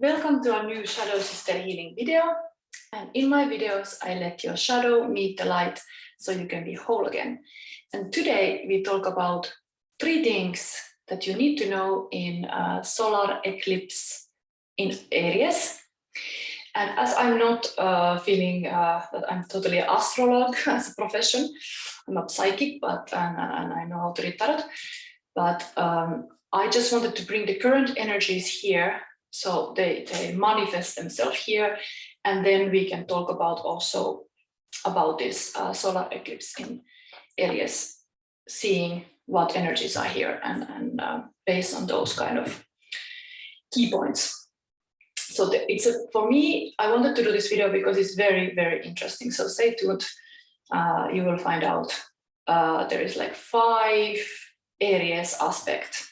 Welcome to a new Shadow Sister Healing video. And in my videos, I let your shadow meet the light so you can be whole again. And today we talk about 3 things that you need to know in solar eclipse in Aries. And as I'm not feeling that I'm totally an astrologue as a profession, I'm a psychic, and I know how to read tarot, but I just wanted to bring the current energies here. So they manifest themselves here, and then we can talk about also about this solar eclipse in Aries, seeing what energies are here and based on those kind of key points. So for me, I wanted to do this video because it's very, very interesting. So stay tuned. You will find out there is like 5 Aries aspect.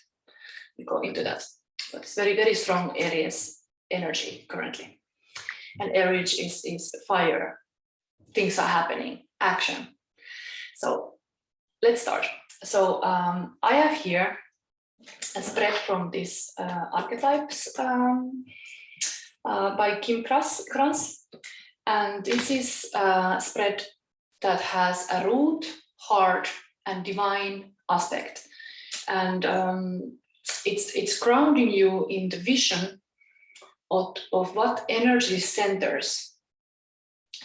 We go into that. But it's very, very strong Aries energy currently. And Aries is fire. Things are happening, action. So let's start. So I have here a spread from this Archetypes by Kim Krans. And this is a spread that has a root, heart, and divine aspect. And it's grounding you in the vision of what energy centers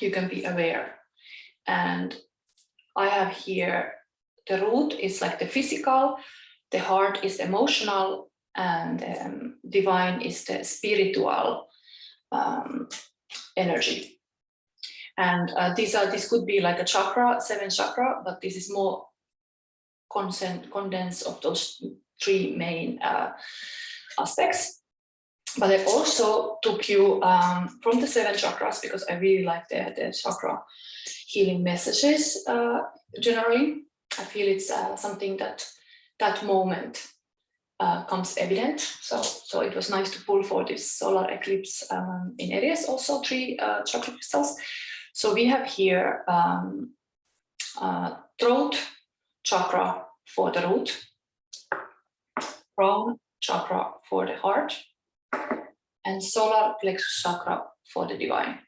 you can be aware. And I have here the root is like the physical, the heart is emotional, and divine is the spiritual energy. And this could be like a chakra, 7 chakra, but this is more condensed of those 3 main aspects. But I also took you from the 7 chakras because I really like the chakra healing messages generally. I feel it's something that moment comes evident. So it was nice to pull for this solar eclipse in Aries, also 3 chakra crystals. So we have here throat chakra for the root, crown chakra for the heart, and solar plexus chakra for the divine.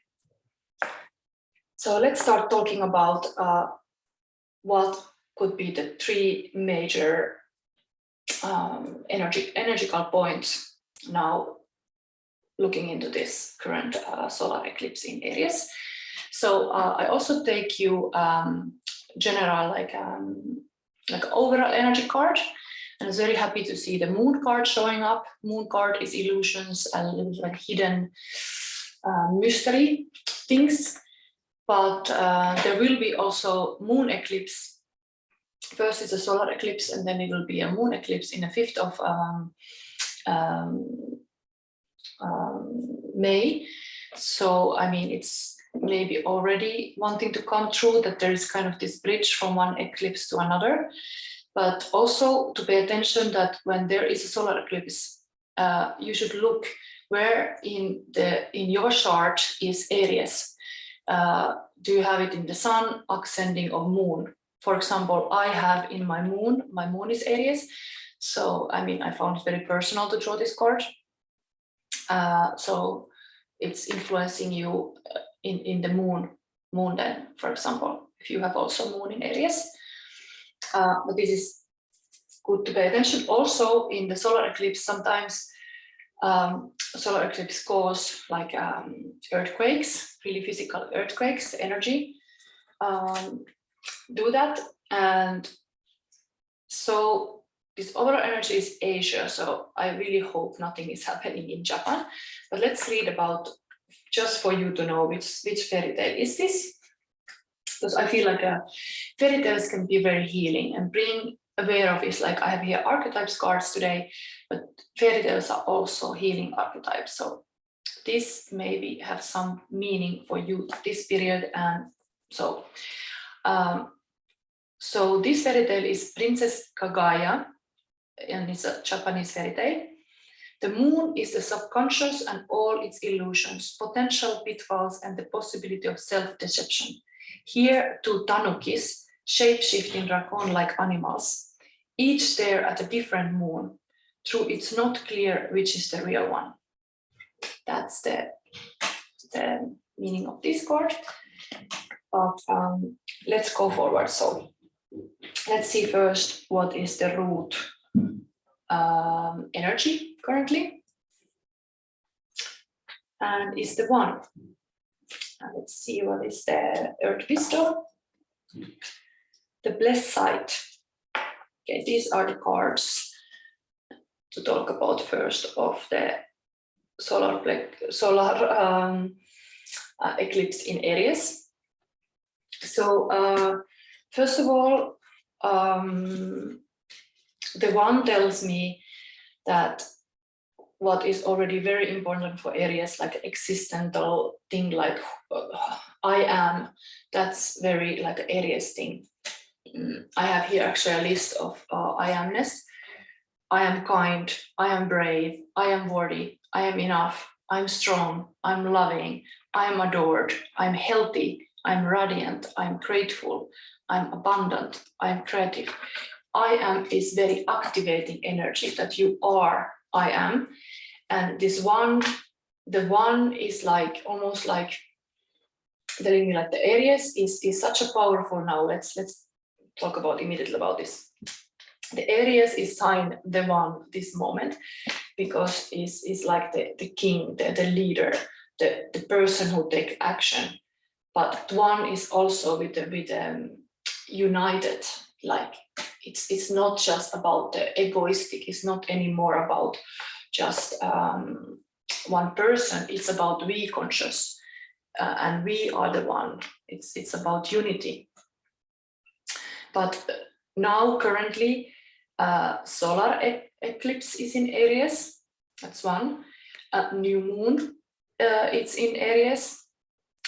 So let's start talking about what could be the 3 major energical points now looking into this current solar eclipse in Aries. So I also take you general like overall energy card. And I was very happy to see the moon card showing up. Moon card is illusions and like hidden mystery things. But there will be also moon eclipse. First is a solar eclipse, and then it will be a moon eclipse in the 5th of May. So, I mean, it's maybe already wanting to come true that there is kind of this bridge from one eclipse to another. But also to pay attention that when there is a solar eclipse, you should look where in your chart is Aries. Do you have it in the sun, ascending, or moon? For example, I have in my moon is Aries. So, I mean, I found it very personal to draw this card. So it's influencing you in the moon then, for example, if you have also moon in Aries. But this is good to pay attention. Also in the solar eclipse, sometimes solar eclipse cause like earthquakes, really physical earthquakes, energy do that. And so this overall energy is Asia. So I really hope nothing is happening in Japan. But let's read about, just for you to know which fairy tale is this. Because I feel like fairy tales can be very healing, and being aware of is like I have here archetypes cards today, but fairy tales are also healing archetypes. So this maybe have some meaning for you this period. And so this fairy tale is Princess Kagaya, and it's a Japanese fairy tale. The moon is the subconscious and all its illusions, potential pitfalls, and the possibility of self-deception. Here, 2 tanukis, shape-shifting dragon-like animals, each stare at a different moon. Through it's not clear which is the real one. That's the meaning of this card. But let's go forward. So let's see first what is the root energy currently. And is the one. And let's see what is the earth wisdom. The blessed side. Okay, these are the cards to talk about first of the solar eclipse in Aries. So first of all, the one tells me that what is already very important for Aries, like existential thing, like I am, that's very like an Aries thing. I have here actually a list of I amness. I am kind, I am brave, I am worthy, I am enough, I'm strong, I'm loving, I'm adored, I'm healthy, I'm radiant, I'm grateful, I'm abundant, I'm creative. I am is very activating energy that you are, I am. And this one, the one is like almost like telling me like the Aries is such a powerful now. Let's talk about immediately about this. The Aries is sign the one this moment because is like the king, the leader, the person who takes action. But one is also with united, like it's not just about the egoistic, it's not anymore about just one person, it's about we conscious and we are the one, it's about unity. But now currently solar eclipse is in Aries, that's one. New moon it's in Aries.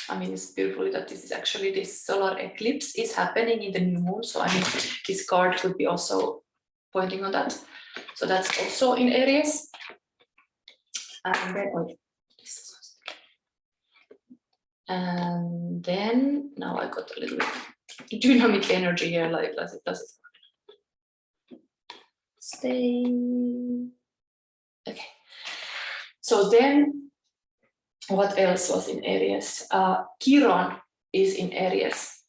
I mean, it's beautiful that this is actually this solar eclipse is happening in the new moon. So I mean, this card could be also pointing on that. So that's also in Aries. And then now I got a little bit dynamic energy here. Like does it stay? Okay. So then, what else was in Aries? Chiron is in Aries.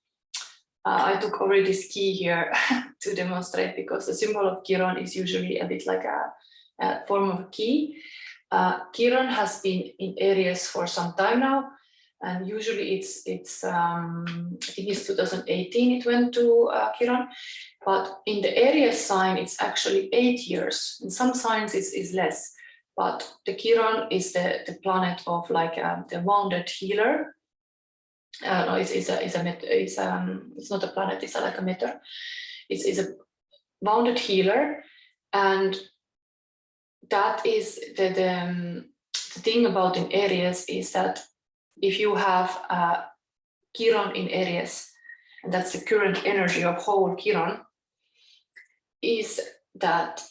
I took already this key here to demonstrate because the symbol of Chiron is usually a bit like a form of a key. Chiron has been in Aries for some time now, and usually it's I think it's 2018 it went to Chiron, but in the Aries sign it's actually 8 years. In some signs it's less. But the Chiron is the planet of like the wounded healer. No, it's not a planet. It's like a meter. It's a wounded healer, and that is the thing about in Aries is that if you have Chiron in Aries, and that's the current energy of whole Chiron, is that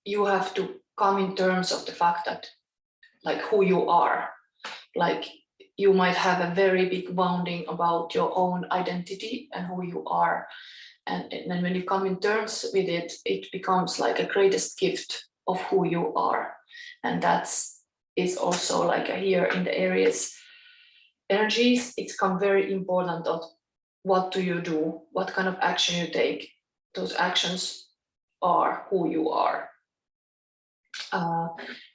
you have to come in terms of the fact that like who you are, like you might have a very big wounding about your own identity and who you are, and then when you come in terms with it, it becomes like a greatest gift of who you are. And that's is also like here in the Aries energies, it's become very important of what do you do, what kind of action you take. Those actions are who you are.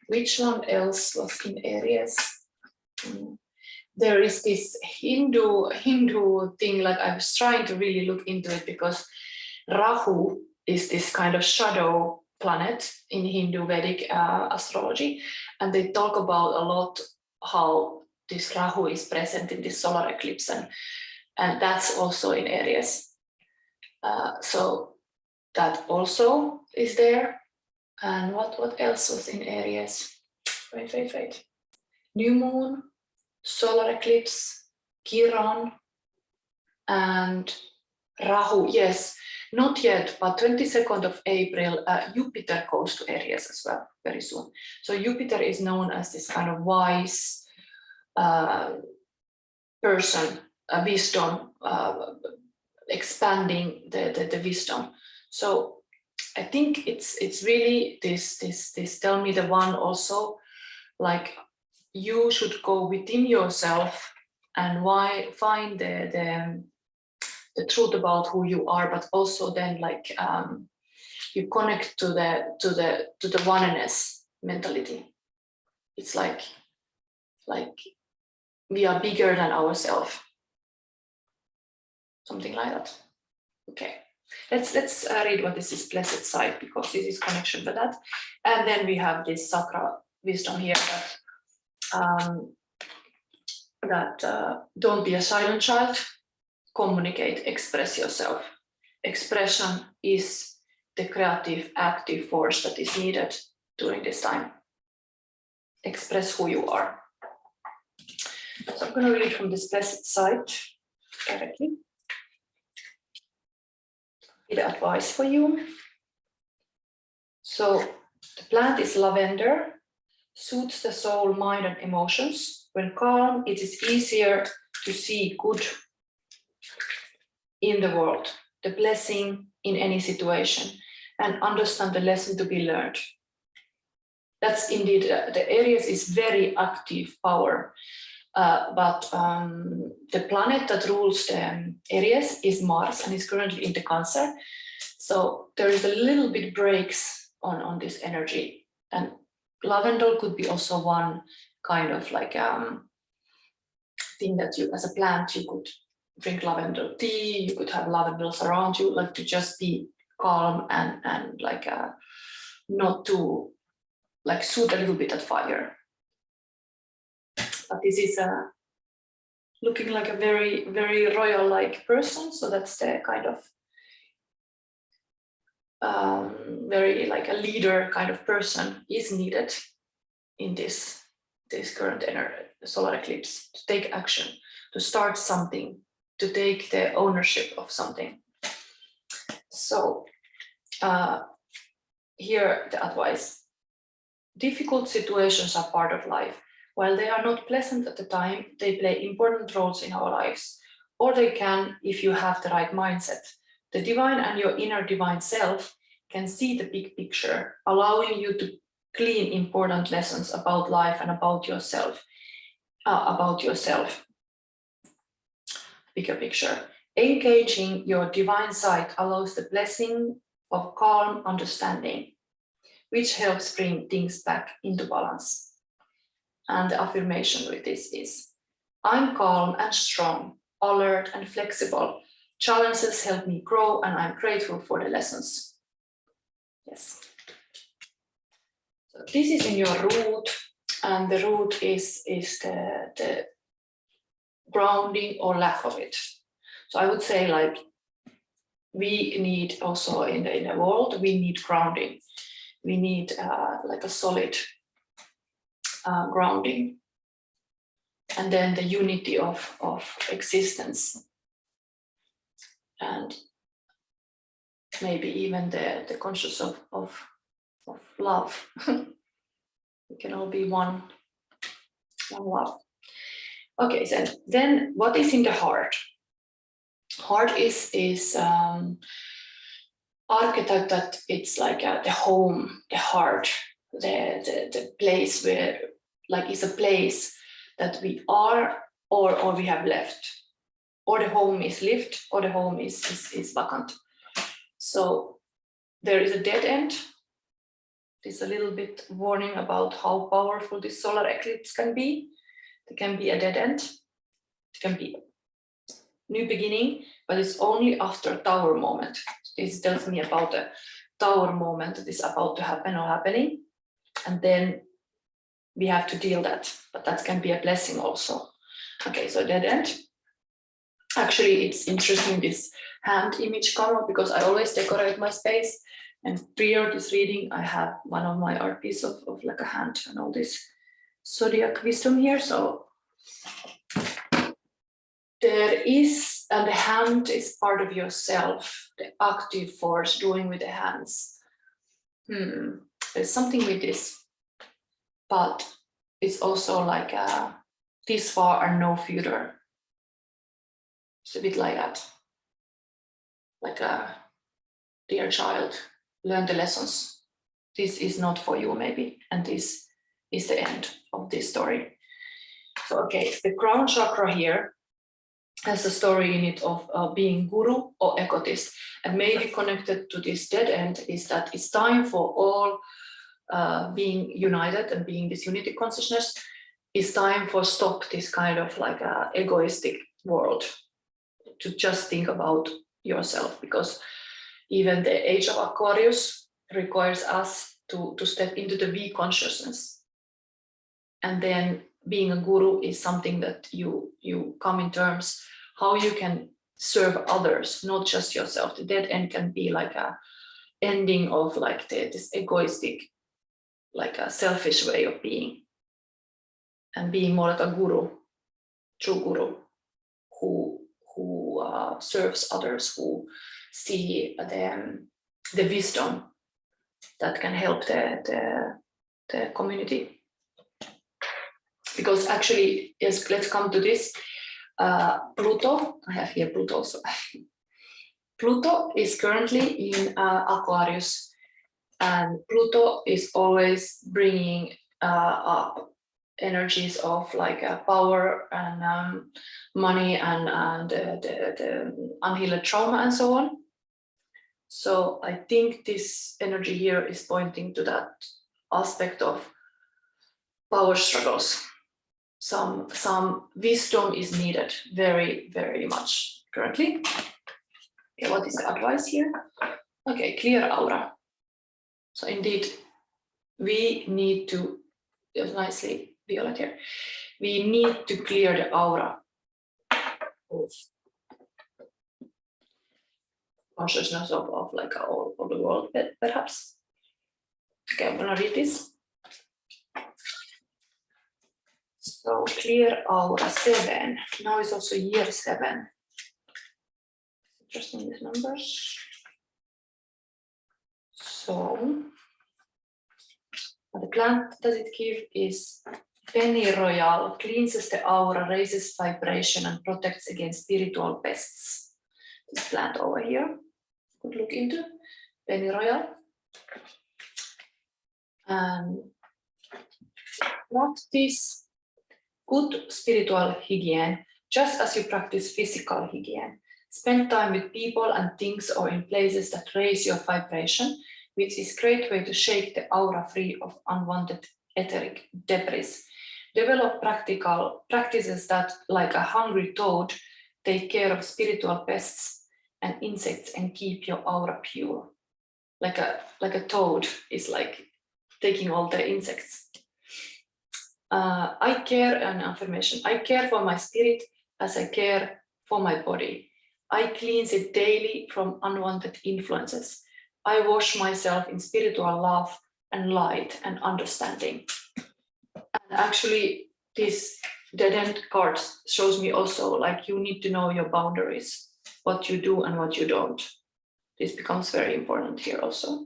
Which one else was in Aries? There is this Hindu thing, like I was trying to really look into it because Rahu is this kind of shadow planet in Hindu Vedic astrology, and they talk about a lot how this Rahu is present in this solar eclipse, and that's also in Aries. So that also is there. And what else was in Aries? Wait. New moon, solar eclipse, Chiron, and Rahu. Yes, not yet, but 22nd of April, Jupiter goes to Aries as well, very soon. So Jupiter is known as this kind of wise person, wisdom, expanding the wisdom. So I think it's really this tell me the one also, like you should go within yourself and find the truth about who you are, but also then like you connect to the oneness mentality. It's like we are bigger than ourselves, something like that. Okay, let's read what this is blessed side, because this is connection to that. And then we have this chakra wisdom here that don't be a silent child, communicate, express yourself. Expression is the creative, active force that is needed during this time. Express who you are. So I'm going to read from this blessed side directly. The advice for you. So the plant is lavender, soothes the soul, mind, and emotions. When calm, it is easier to see good in the world, the blessing in any situation, and understand the lesson to be learned. That's indeed, the Aries is very active power, but the planet that rules the Aries is Mars, and is currently in the Cancer. So there is a little bit breaks on this energy, and lavender could be also one kind of like thing that you, as a plant, you could drink lavender tea, you could have lavenders around you, like to just be calm and like not to like soothe a little bit at fire. But this is looking like a very, very royal-like person, so that's the kind of very like a leader kind of person is needed in this current solar eclipse, to take action, to start something, to take the ownership of something. So here the advice: difficult situations are part of life. While they are not pleasant at the time, they play important roles in our lives, or they can if you have the right mindset. The divine and your inner divine self can see the big picture, allowing you to glean important lessons about life and about yourself. Bigger picture. Engaging your divine side allows the blessing of calm understanding, which helps bring things back into balance. And the affirmation with this is: I'm calm and strong, alert and flexible. Challenges help me grow, and I'm grateful for the lessons. Yes. So this is in your root, and the root is the grounding or lack of it. So I would say, like, we need also in the world, we need grounding. We need like a solid grounding, and then the unity of existence, and maybe even the conscious of love. We can all be one love. Okay, so then what is in the heart? Heart is archetype that it's like the home, the heart, the place where, like, is a place that we are or we have left, or the home is lived, or the home is vacant. So there is a dead end. There's a little bit warning about how powerful this solar eclipse can be. There can be a dead end. It can be new beginning, but it's only after a tower moment. This tells me about a tower moment that is about to happen or happening, and then we have to deal that, but that can be a blessing also. Okay, so dead end. Actually, it's interesting, this hand image come up, because I always decorate my space, and prior to this reading, I have one of my art piece of like a hand and all this zodiac wisdom here. So there is, and the hand is part of yourself, the active force doing with the hands. There's something with this, but it's also like this far and no further. It's a bit like that, like a dear child, learn the lessons. This is not for you maybe, and this is the end of this story. So, okay, the crown chakra here has a story in it of being guru or egotist, and maybe connected to this dead end is that it's time for all being united and being this unity consciousness. It's time for stop this kind of like a egoistic world, to just think about yourself, because even the age of Aquarius requires us to step into the we consciousness. And then being a guru is something that you come in terms how you can serve others, not just yourself. The dead end can be like a ending of like this egoistic, like a selfish way of being, and being more like a guru, true guru, who serves others, who see the wisdom that can help the community. Because actually, yes, let's come to this. Pluto, I have here Pluto also. Pluto is currently in Aquarius, and Pluto is always bringing up energies of like power and money and the unhealed trauma and so on. So I think this energy here is pointing to that aspect of power struggles. Some wisdom is needed very, very much currently. Okay, what is the advice here? Okay, clear aura. So indeed, we need to, nicely violet here, we need to clear the aura of consciousness of like all the world, perhaps. Okay, I'm gonna read this. So clear aura 7. Now it's also year 7. Interesting, these numbers. So the plant that it gives is pennyroyal, cleanses the aura, raises vibration, and protects against spiritual pests. This plant over here, could look into pennyroyal. Practice good spiritual hygiene, just as you practice physical hygiene. Spend time with people and things or in places that raise your vibration, which is a great way to shake the aura free of unwanted etheric debris. Develop practical practices that, like a hungry toad, take care of spiritual pests and insects and keep your aura pure. Like a toad is like taking all the insects. I care, an affirmation, I care for my spirit as I care for my body. I cleanse it daily from unwanted influences. I wash myself in spiritual love and light and understanding. And actually, this dead end card shows me also like you need to know your boundaries, what you do and what you don't. This becomes very important here also.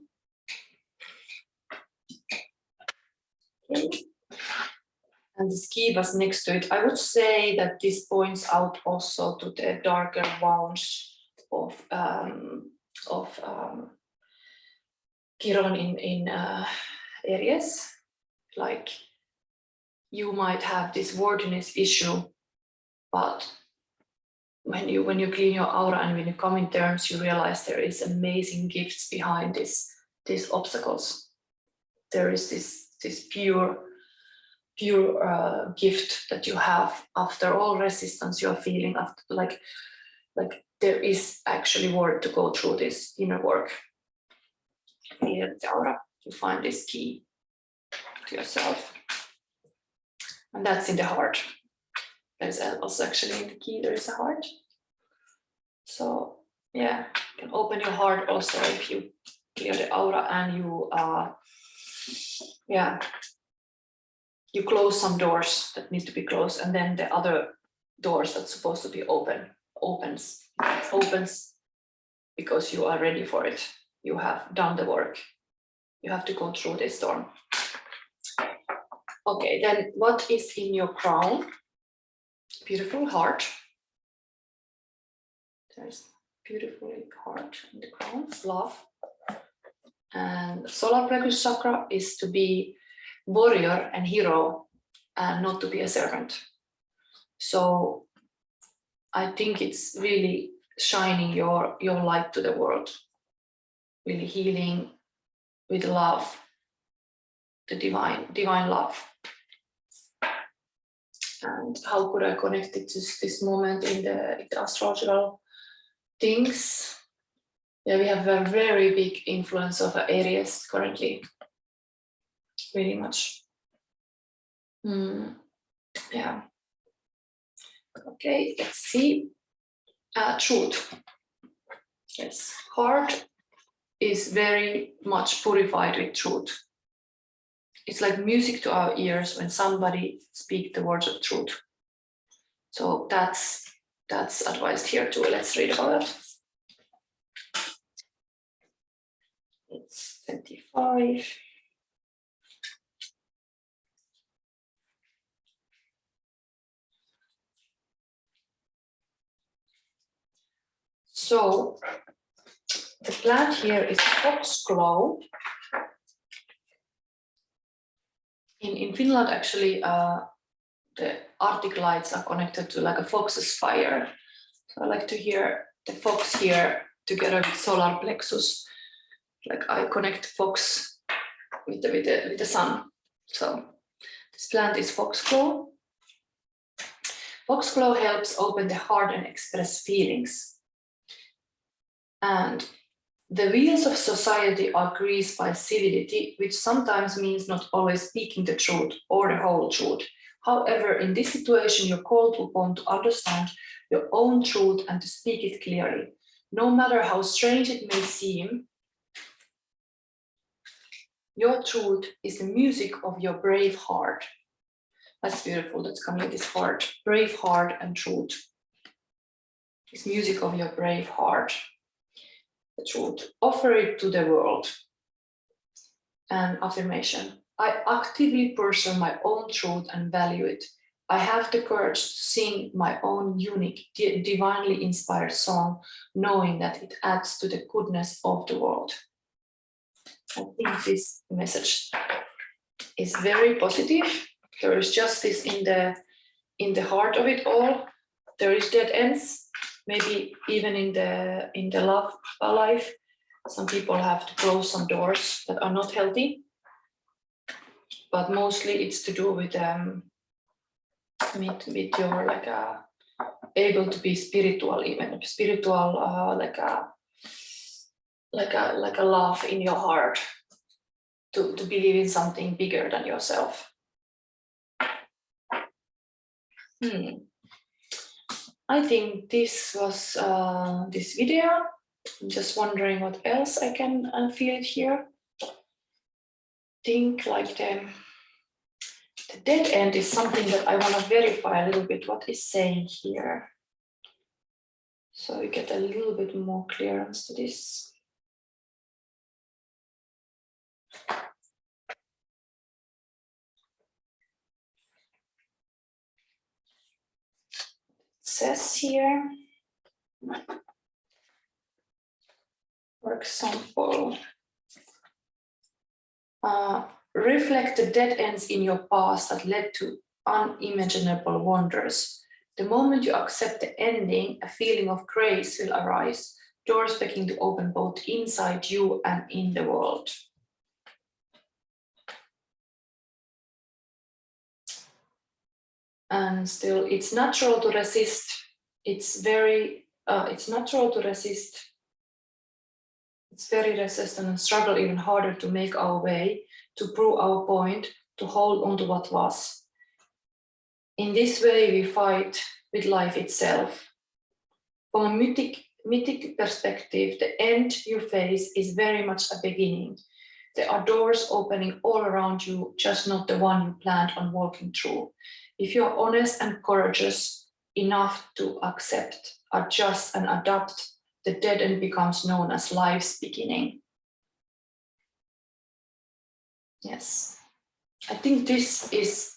Okay. And the ski was next to it. I would say that this points out also to the darker wounds of Chiron in Aries. Like you might have this worthiness issue, but when you clean your aura and when you come in terms, you realize there is amazing gifts behind these obstacles. There is this pure gift that you have after all resistance you're feeling, after like there is actually work to go through this inner work. Clear the aura to find this key to yourself, and that's in the heart. There's also actually in the key there is a heart. So yeah, you can open your heart also if you clear the aura and you close some doors that need to be closed, and then the other doors that's supposed to be opens because you are ready for it. You have done the work. You have to go through this storm. Okay, then what is in your crown? Beautiful heart. There's beautiful heart in the crown, love. And solareclipse chakra is to be warrior and hero and not to be a servant. So I think it's really shining your light to the world, really healing with love, the divine love. And how could I connect it to this moment in the astrological things? Yeah, we have a very big influence of Aries currently, very much. Yeah. Okay, let's see. Truth. Yes, heart is very much purified with truth. It's like music to our ears when somebody speaks the words of truth. So that's advised here too. Let's read about it. It's 25. So the plant here is foxglove. In Finland, actually, the Arctic lights are connected to like a fox's fire. So I like to hear the fox here together with solar plexus. Like I connect fox with the sun. So this plant is foxglove. Foxglove helps open the heart and express feelings. And the wheels of society are greased by civility, which sometimes means not always speaking the truth or the whole truth. However, in this situation, you're called upon to understand your own truth and to speak it clearly. No matter how strange it may seem, your truth is the music of your brave heart. That's beautiful. That's coming with this heart, brave heart and truth. It's music of your brave heart. The truth. Offer it to the world. And affirmation. I actively pursue my own truth and value it. I have the courage to sing my own unique, divinely inspired song, knowing that it adds to the goodness of the world. I think this message is very positive. There is justice in the heart of it all. There is dead ends, maybe even in the love life. Some people have to close some doors that are not healthy, but mostly it's to do with your like able to be spiritual, even spiritual like a love in your heart to believe in something bigger than yourself. I think this was this video. I'm just wondering what else I can feel it here. Think like the dead end is something that I want to verify a little bit what is saying here. So we get a little bit more clearance to this. It says here, for example, reflect the dead ends in your past that led to unimaginable wonders. The moment you accept the ending, a feeling of grace will arise, doors beginning to open both inside you and in the world. And still, it's natural to resist. It's natural to resist. It's very resistant and struggle even harder to make our way, to prove our point, to hold on to what was. In this way, we fight with life itself. From a mythic perspective, the end you face is very much a beginning. There are doors opening all around you, just not the one you planned on walking through. If you're honest and courageous enough to accept, adjust, and adapt, the dead end becomes known as life's beginning. Yes, I think this is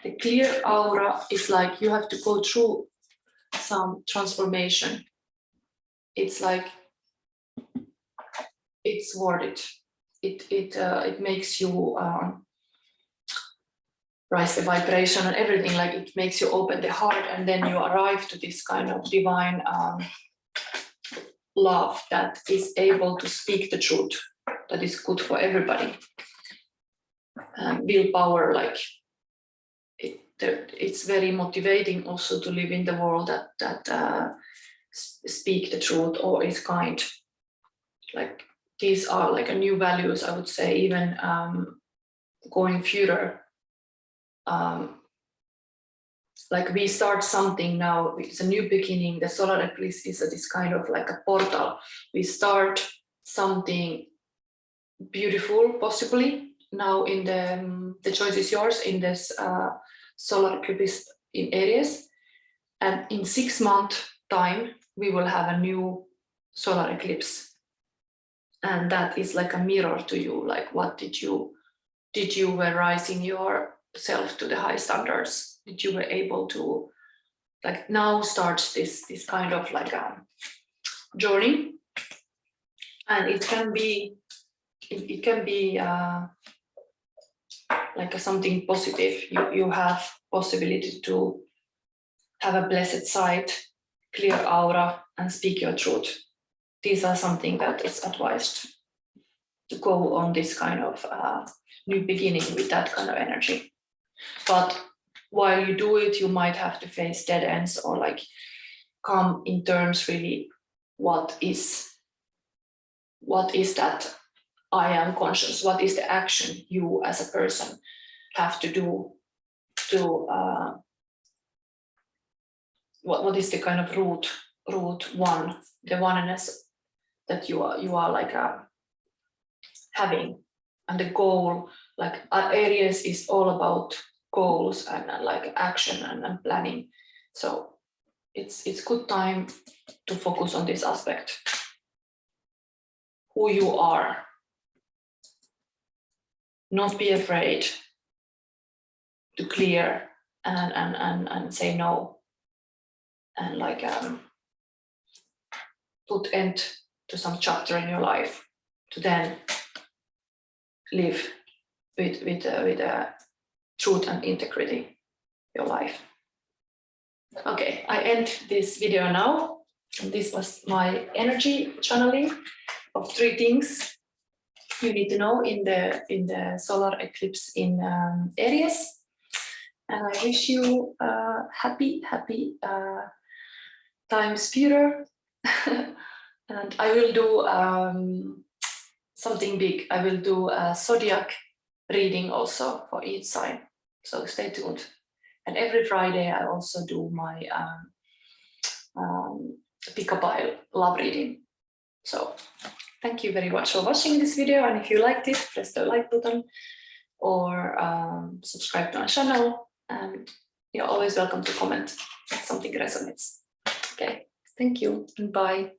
the clear aura. Is like you have to go through some transformation. It's like it's worth it. It makes you raise the vibration and everything, like it makes you open the heart, and then you arrive to this kind of divine love that is able to speak the truth, that is good for everybody. Willpower, like it's very motivating also to live in the world that speak the truth or is kind. Like these are like a new values, I would say, even going further. Like we start something now, it's a new beginning. The solar eclipse is this kind of like a portal. We start something beautiful, possibly now in the choice is yours in this solar eclipse in Aries, and in 6 months time we will have a new solar eclipse, and that is like a mirror to you, like what did you were rising yourself to the high standards, did you were able to, like now starts this kind of like a journey, and it can be like something positive. You have possibility to have a blessed sight, clear aura, and speak your truth. These are something that is advised to go on this kind of new beginning with that kind of energy. But while you do it, you might have to face dead ends or like come in terms really what is that I am conscious, what is the action you as a person have to do to what is the kind of root one, the oneness that you are like having, and the goal, like Aries is all about goals and like action and planning. So it's good time to focus on this aspect, who you are. Not be afraid to clear and say no, and like put end to some chapter in your life to then live with truth and integrity your life. Okay, I end this video now. And this was my energy channeling of 3 things you need to know in the solar eclipse in Aries. And I wish you happy times Peter. And I will do something big. I will do a zodiac reading also for each sign. So stay tuned. And every Friday I also do my pick a pile love reading. So thank you very much for watching this video, and if you liked it, press the like button or subscribe to my channel, and you're always welcome to comment if something resonates. Okay, thank you and bye.